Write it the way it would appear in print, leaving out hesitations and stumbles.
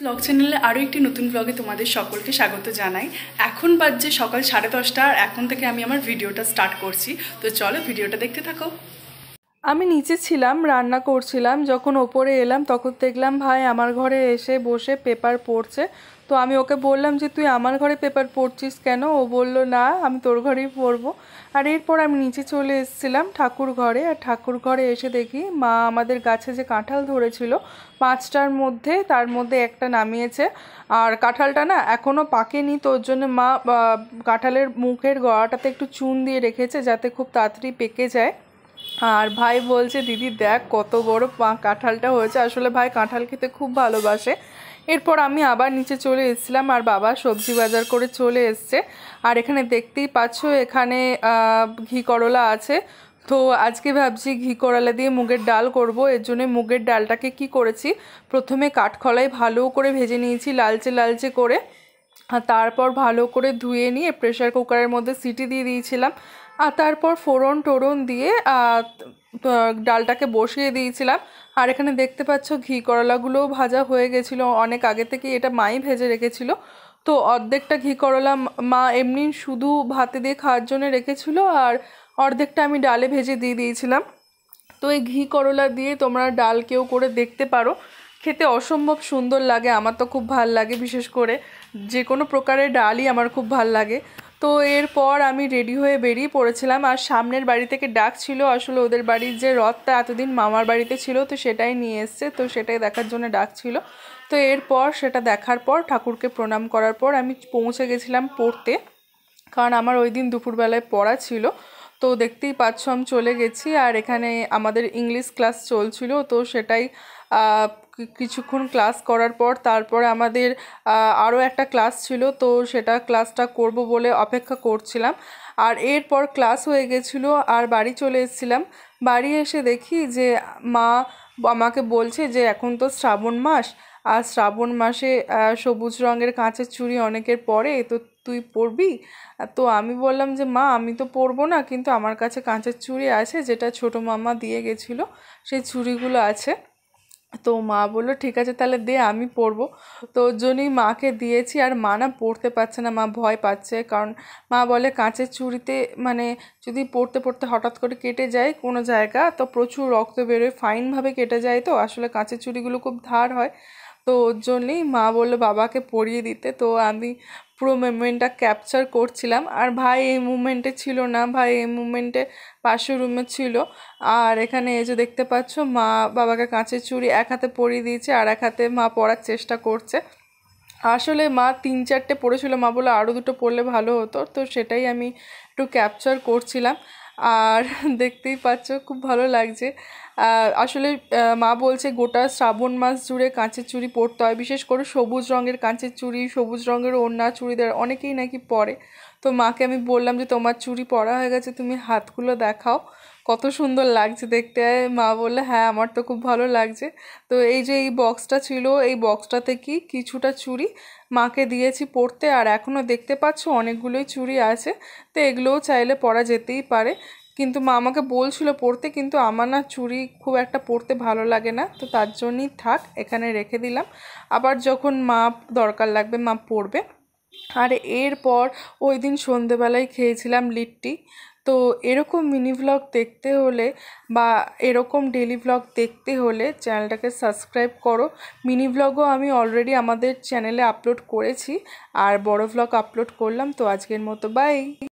Blog চ্যানেলে আরও একটি নতুন ব্লগে তোমাদের সকলকে স্বাগত জানাই। এখন বাজে সকাল 10:30 আর এখন থেকে আমি আমার ভিডিওটা স্টার্ট করছি। তো চলো ভিডিওটা দেখতে থাকো। আমি নিচে ছিলাম, রান্না করছিলাম, যখন ওপরে এলাম তখন দেখলাম ভাই আমার ঘরে এসে বসে পেপার পড়ছে। তো আমি ওকে বললাম যে তুই আমার ঘরে পেপার পড়ছিস কেন? ও বলল না আমি তোর ঘরেই পড়বো। আর এরপর আমি নিচে চলে এসেছিলাম ঠাকুর ঘরে। আর ঠাকুর ঘরে এসে দেখি মা আমাদের গাছে যে কাঁঠাল ধরেছিল 5টার মধ্যে তার মধ্যে একটা নামিয়েছে। আর কাঁঠালটা না এখনও পাকেনি, তো ওর জন্য মা কাঁঠালের মুখের গড়াটাতে একটু চুন দিয়ে রেখেছে যাতে খুব তাড়াতাড়ি পেকে যায়। আর ভাই বলছে দিদি দেখ কত বড় কাঁঠালটা হয়েছে। আসলে ভাই কাঁঠাল খেতে খুব ভালোবাসে। এরপর আমি আবার নিচে চলে এসেছিলাম আর বাবা সবজি বাজার করে চলে এসছে। আর এখানে দেখতেই পাচ্ছ এখানে ঘি করলা আছে। তো আজকে ভাবছি ঘি করলা দিয়ে মুগের ডাল করব। এর জন্য মুগের ডালটাকে কি করেছি, প্রথমে কাঠখোলায় ভালো করে ভেজে নিয়েছি লালচে লালচে করে। আর তারপর ভালো করে ধুয়ে নিয়ে প্রেসার কুকারের মধ্যে সিটি দিয়ে দিয়েছিলাম। আর তারপর ফোড়ন টোড়ন দিয়ে ডালটাকে বসিয়ে দিয়েছিলাম। আর এখানে দেখতে পাচ্ছ ঘি করলাগুলোও ভাজা হয়ে গেছিলো অনেক আগে থেকে, এটা মাই ভেজে রেখেছিল। তো অর্ধেকটা ঘি করলা মা এমনি শুধু ভাতে দিয়ে খাওয়ার জন্য রেখেছিল, আর অর্ধেকটা আমি ডালে ভেজে দিয়ে দিয়েছিলাম। তো এই ঘি করলা দিয়ে তোমরা ডাল কেউ করে দেখতে পারো, খেতে অসম্ভব সুন্দর লাগে। আমার তো খুব ভাল লাগে, বিশেষ করে যে কোনো প্রকারের ডালই আমার খুব ভাল লাগে। তো এরপর আমি রেডি হয়ে বেরিয়ে পড়েছিলাম। আর সামনের বাড়ি থেকে ডাক ছিল, আসলে ওদের বাড়ির যে রথটা এতদিন মামার বাড়িতে ছিল তো সেটাই নিয়ে এসছে, তো সেটাই দেখার জন্য ডাক ছিল। তো এরপর সেটা দেখার পর ঠাকুরকে প্রণাম করার পর আমি পৌঁছে গেছিলাম পড়তে, কারণ আমার ওই দিন দুপুরবেলায় পড়া ছিল। তো দেখতেই পাচ্ছ আমি চলে গেছি। আর এখানে আমাদের ইংলিশ ক্লাস চলছিল, তো সেটাই কিছুক্ষণ ক্লাস করার পর তারপরে আমাদের আরও একটা ক্লাস ছিল, তো সেটা ক্লাসটা করব বলে অপেক্ষা করছিলাম। আর এরপর ক্লাস হয়ে গেছিলো আর বাড়ি চলে এসেছিলাম। বাড়ি এসে দেখি যে মা আমাকে বলছে যে এখন তো শ্রাবণ মাস, আর শ্রাবণ মাসে সবুজ রঙের কাঁচের চুড়ি অনেকের পরে, তো তুই পরবি? তো আমি বললাম যে মা আমি তো পরবো না, কিন্তু আমার কাছে কাঁচের চুড়ি আছে যেটা ছোটো মামা দিয়ে গেছিলো, সেই চুড়িগুলো আছে। তো মা বললো ঠিক আছে তাহলে দে আমি পরবো। তো ওর জন্যই মাকে দিয়েছি। আর মা না পরতে পারছে না, মা ভয় পাচ্ছে, কারণ মা বলে কাঁচের চুড়িতে মানে যদি পরতে পরতে হঠাৎ করে কেটে যায় কোনো জায়গা তো প্রচুর রক্ত বেরোয়, ফাইনভাবে কেটে যায়, তো আসলে কাঁচের চুড়িগুলো খুব ধার হয়। তো ওর জন্যেই মা বললো বাবাকে পরিয়ে দিতে। তো আমি পুরো মুমেন্টটা ক্যাপচার করছিলাম। আর ভাই এই মুমেন্টে ছিল না, ভাই এই মুমেন্টে পাশের রুমে ছিল। আর এখানে এই যে দেখতে পাচ্ছ মা বাবাকে কাঁচের চুড়ি এক হাতে পরিয়ে দিয়েছে আর এক হাতে মা পরার চেষ্টা করছে। আসলে মা 3-4টে পড়েছিল, মা বলে আরও 2টো পড়লে ভালো হতো, তো সেটাই আমি একটু ক্যাপচার করছিলাম। আর দেখতেই পাচ্ছ খুব ভালো লাগছে। আসলে মা বলছে গোটা শ্রাবণ মাস জুড়ে কাঁচের চুড়ি পরতে হয়, বিশেষ করে সবুজ রঙের কাঁচের চুড়ি, সবুজ রঙের ওড়না চুড়িদার অনেকেই নাকি পরে। তো মাকে আমি বললাম যে তোমার চুড়ি পরা হয়ে গেছে, তুমি হাতগুলো দেখাও কত সুন্দর লাগছে দেখতে। মা বললে হ্যাঁ আমার তো খুব ভালো লাগছে। তো এই যে এই বক্সটা ছিল, এই বক্সটা থেকে কিছুটা চুড়ি মাকে দিয়েছি পরতে। আর এখনও দেখতে পাচ্ছ অনেকগুলোই চুড়ি আছে, তো এগুলোও চাইলে পরা যেতেই পারে। কিন্তু মা আমাকে বলছিল পরতে, কিন্তু আমার না চুড়ি খুব একটা পরতে ভালো লাগে না, তো তার জন্যই থাক এখানে রেখে দিলাম, আবার যখন মা দরকার লাগবে মা পরবে। আর এরপর ওই দিন সন্ধেবেলায় খেয়েছিলাম লিট্টি। তো এরকম মিনি ভ্লগ দেখতে হলে বা এরকম ডেলি ভ্লগ দেখতে হলে চ্যানেলটাকে সাবস্ক্রাইব করো। মিনি ভ্লগও আমি অলরেডি আমাদের চ্যানেলে আপলোড করেছি, আর বড় ভ্লগ আপলোড করলাম। তো আজকের মতো বাই।